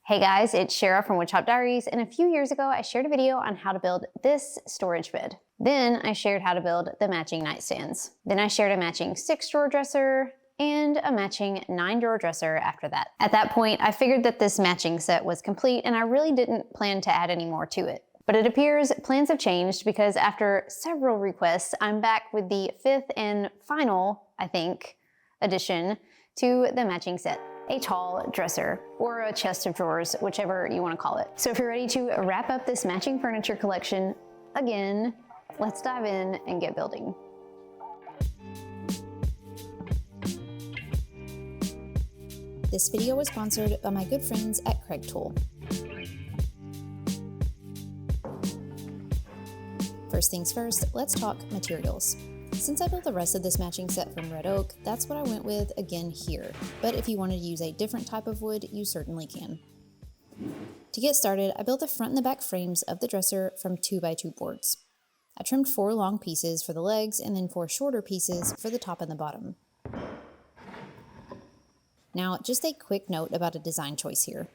Hey guys, it's Shara from Woodshop Diaries, and a few years ago I shared a video on how to build this storage bed. Then I shared how to build the matching nightstands. Then I shared a matching 6-drawer dresser and a matching 9-drawer dresser after that. At that point, I figured that this matching set was complete and I really didn't plan to add any more to it. But it appears plans have changed because after several requests, I'm back with the 5th and final, I think, addition to the matching set. A tall dresser, or a chest of drawers, whichever you want to call it. So if you're ready to wrap up this matching furniture collection, again, let's dive in and get building. This video was sponsored by my good friends at Craig Tool. First things first, let's talk materials. Since I built the rest of this matching set from red oak, that's what I went with again here. But if you wanted to use a different type of wood, you certainly can. To get started, I built the front and the back frames of the dresser from 2x2 boards. I trimmed 4 long pieces for the legs and then 4 shorter pieces for the top and the bottom. Now, just a quick note about a design choice here.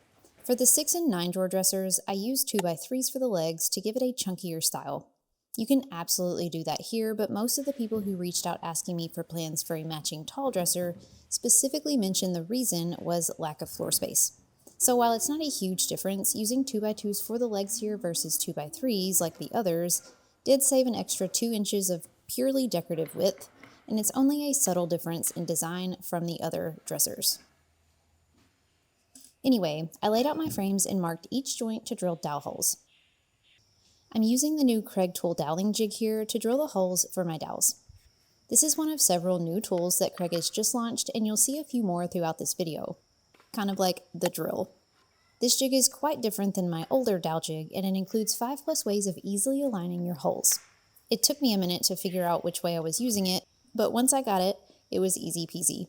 For the 6 and 9 drawer dressers, I used 2x3s for the legs to give it a chunkier style. You can absolutely do that here, but most of the people who reached out asking me for plans for a matching tall dresser specifically mentioned the reason was lack of floor space. So while it's not a huge difference, using 2x2s for the legs here versus 2x3s like the others did save an extra 2 inches of purely decorative width, and it's only a subtle difference in design from the other dressers. Anyway, I laid out my frames and marked each joint to drill dowel holes. I'm using the new Craig Tool doweling jig here to drill the holes for my dowels. This is one of several new tools that Craig has just launched, and you'll see a few more throughout this video. Kind of like the drill. This jig is quite different than my older dowel jig, and it includes 5+ ways of easily aligning your holes. It took me a minute to figure out which way I was using it, but once I got it, it was easy peasy.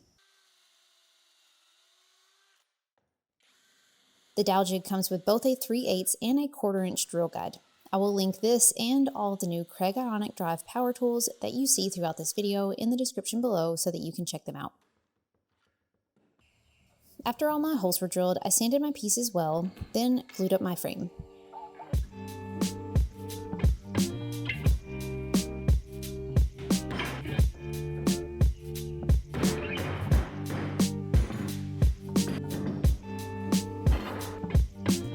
The dowel jig comes with both a 3/8 and a 1/4 inch drill guide. I will link this and all of the new Craig Ionic Drive power tools that you see throughout this video in the description below so that you can check them out. After all my holes were drilled, I sanded my pieces well, then glued up my frame.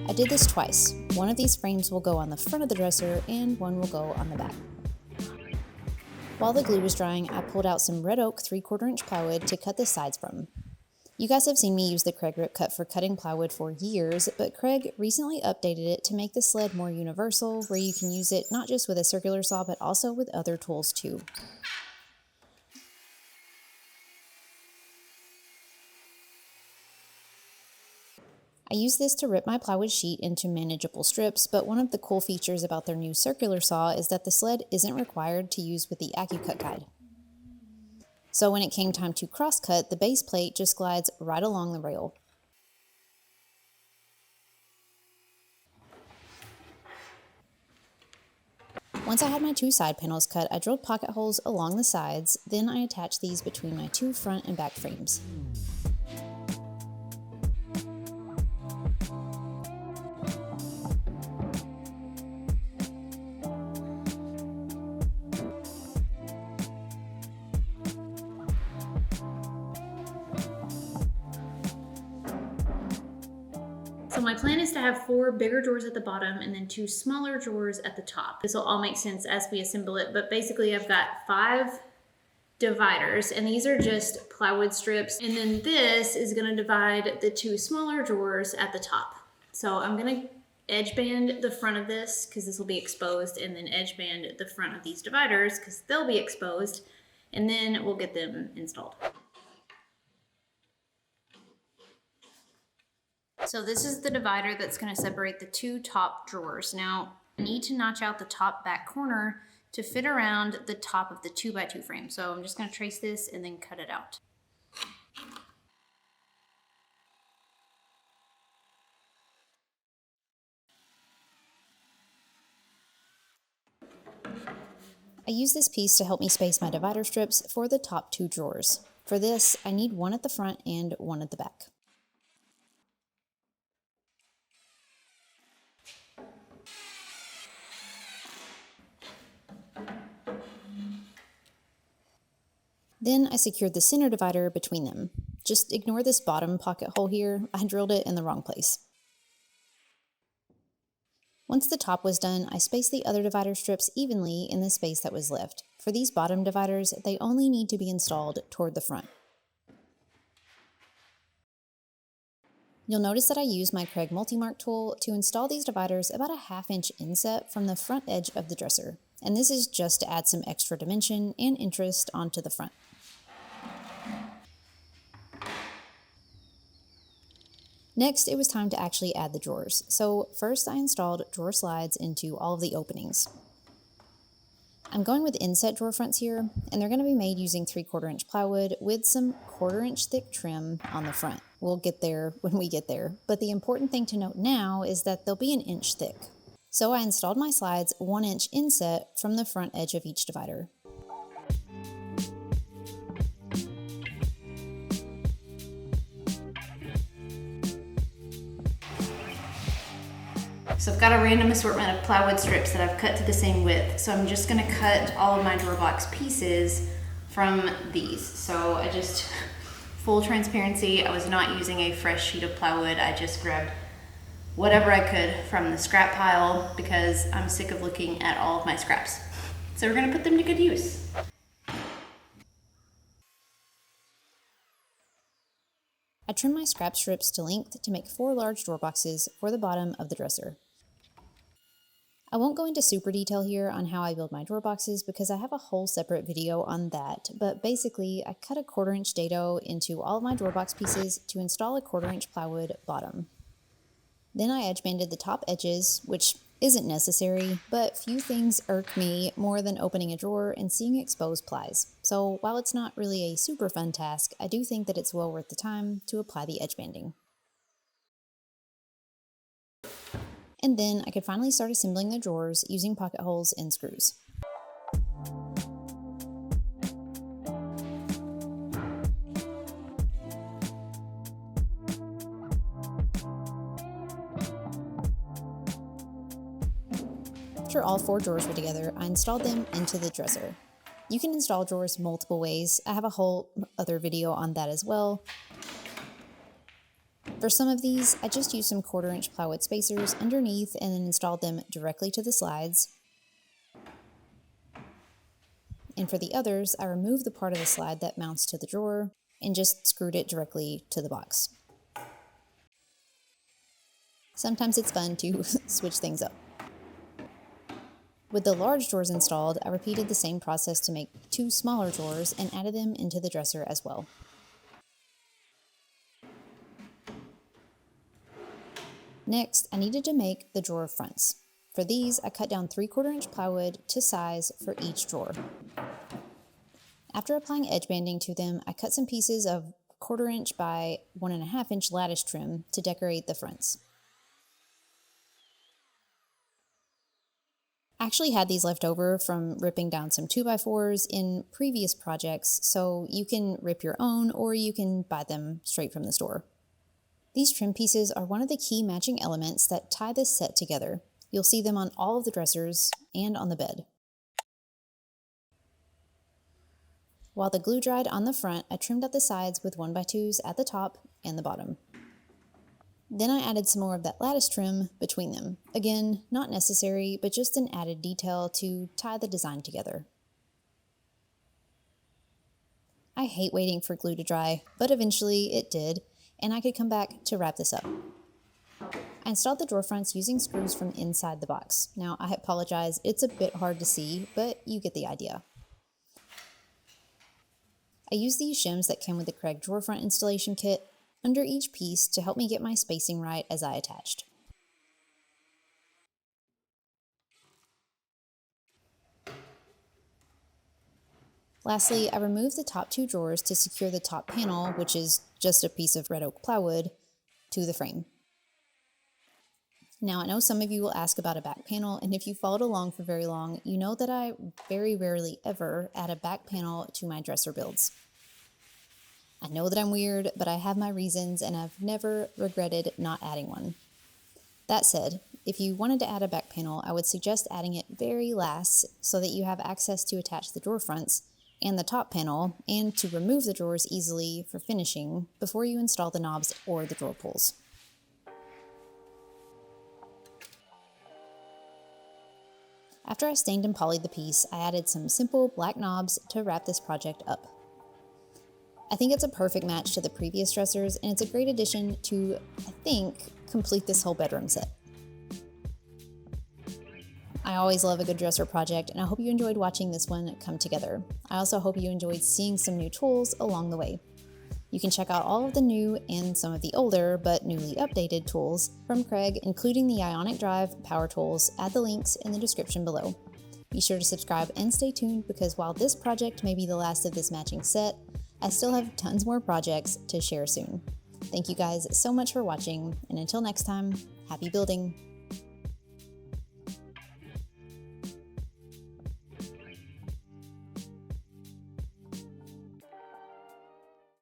I did this twice. One of these frames will go on the front of the dresser and one will go on the back. While the glue was drying, I pulled out some red oak 3/4 inch plywood to cut the sides from. You guys have seen me use the Craig Rip Cut for cutting plywood for years, but Craig recently updated it to make the sled more universal, where you can use it not just with a circular saw, but also with other tools too. I use this to rip my plywood sheet into manageable strips, but one of the cool features about their new circular saw is that the sled isn't required to use with the AccuCut guide. So when it came time to cross-cut, the base plate just glides right along the rail. Once I had my 2 side panels cut, I drilled pocket holes along the sides, then I attached these between my 2 front and back frames. So my plan is to have 4 bigger drawers at the bottom and then 2 smaller drawers at the top. This will all make sense as we assemble it, but basically I've got 5 dividers, and these are just plywood strips, and then this is going to divide the 2 smaller drawers at the top. So I'm going to edge band the front of this because this will be exposed, and then edge band the front of these dividers because they'll be exposed, and then we'll get them installed. So this is the divider that's going to separate the 2 top drawers. Now, I need to notch out the top back corner to fit around the top of the 2x2 frame. So I'm just going to trace this and then cut it out. I use this piece to help me space my divider strips for the top 2 drawers. For this, I need one at the front and one at the back. Then I secured the center divider between them. Just ignore this bottom pocket hole here, I drilled it in the wrong place. Once the top was done, I spaced the other divider strips evenly in the space that was left. For these bottom dividers, they only need to be installed toward the front. You'll notice that I used my Craig Multimark tool to install these dividers about a 1/2 inch inset from the front edge of the dresser. And this is just to add some extra dimension and interest onto the front. Next, it was time to actually add the drawers. So first I installed drawer slides into all of the openings. I'm going with inset drawer fronts here, and they're going to be made using 3/4 inch plywood with some 1/4 inch thick trim on the front. We'll get there when we get there, but the important thing to note now is that they'll be 1 inch thick. So I installed my slides 1 inch inset from the front edge of each divider. So I've got a random assortment of plywood strips that I've cut to the same width. So I'm just gonna cut all of my drawer box pieces from these. So I just, full transparency, I was not using a fresh sheet of plywood. I just grabbed whatever I could from the scrap pile because I'm sick of looking at all of my scraps. So we're gonna put them to good use. I trimmed my scrap strips to length to make 4 large drawer boxes for the bottom of the dresser. I won't go into super detail here on how I build my drawer boxes because I have a whole separate video on that, but basically I cut a 1/4 inch dado into all of my drawer box pieces to install a 1/4 inch plywood bottom. Then I edge banded the top edges, which isn't necessary, but few things irk me more than opening a drawer and seeing exposed plies. So while it's not really a super fun task, I do think that it's well worth the time to apply the edge banding. And then I could finally start assembling the drawers using pocket holes and screws. After all 4 drawers were together, I installed them into the dresser. You can install drawers multiple ways. I have a whole other video on that as well. For some of these, I just used some 1/4 inch plywood spacers underneath and then installed them directly to the slides. And for the others, I removed the part of the slide that mounts to the drawer and just screwed it directly to the box. Sometimes it's fun to switch things up. With the large drawers installed, I repeated the same process to make 2 smaller drawers and added them into the dresser as well. Next, I needed to make the drawer fronts. For these, I cut down 3/4 inch plywood to size for each drawer. After applying edge banding to them, I cut some pieces of 1/4 inch by 1.5 inch lattice trim to decorate the fronts. I actually had these left over from ripping down some 2x4s in previous projects, so you can rip your own or you can buy them straight from the store. These trim pieces are one of the key matching elements that tie this set together. You'll see them on all of the dressers and on the bed. While the glue dried on the front, I trimmed up the sides with 1x2s at the top and the bottom. Then I added some more of that lattice trim between them. Again, not necessary, but just an added detail to tie the design together. I hate waiting for glue to dry, but eventually it did, and I could come back to wrap this up. I installed the drawer fronts using screws from inside the box. Now, I apologize, it's a bit hard to see, but you get the idea. I used these shims that came with the Craig drawer front installation kit under each piece to help me get my spacing right as I attached. Lastly, I removed the top 2 drawers to secure the top panel, which is just a piece of red oak plywood, to the frame. Now, I know some of you will ask about a back panel, and if you followed along for very long, you know that I very rarely ever add a back panel to my dresser builds. I know that I'm weird, but I have my reasons, and I've never regretted not adding one. That said, if you wanted to add a back panel, I would suggest adding it very last so that you have access to attach the drawer fronts and the top panel, and to remove the drawers easily for finishing before you install the knobs or the drawer pulls. After I stained and polyed the piece, I added some simple black knobs to wrap this project up. I think it's a perfect match to the previous dressers, and it's a great addition to, I think, complete this whole bedroom set. I always love a good dresser project, and I hope you enjoyed watching this one come together. I also hope you enjoyed seeing some new tools along the way. You can check out all of the new and some of the older but newly updated tools from Craig, including the Ionic Drive power tools, at the links in the description below. Be sure to subscribe and stay tuned, because while this project may be the last of this matching set, I still have tons more projects to share soon. Thank you guys so much for watching, and until next time, happy building!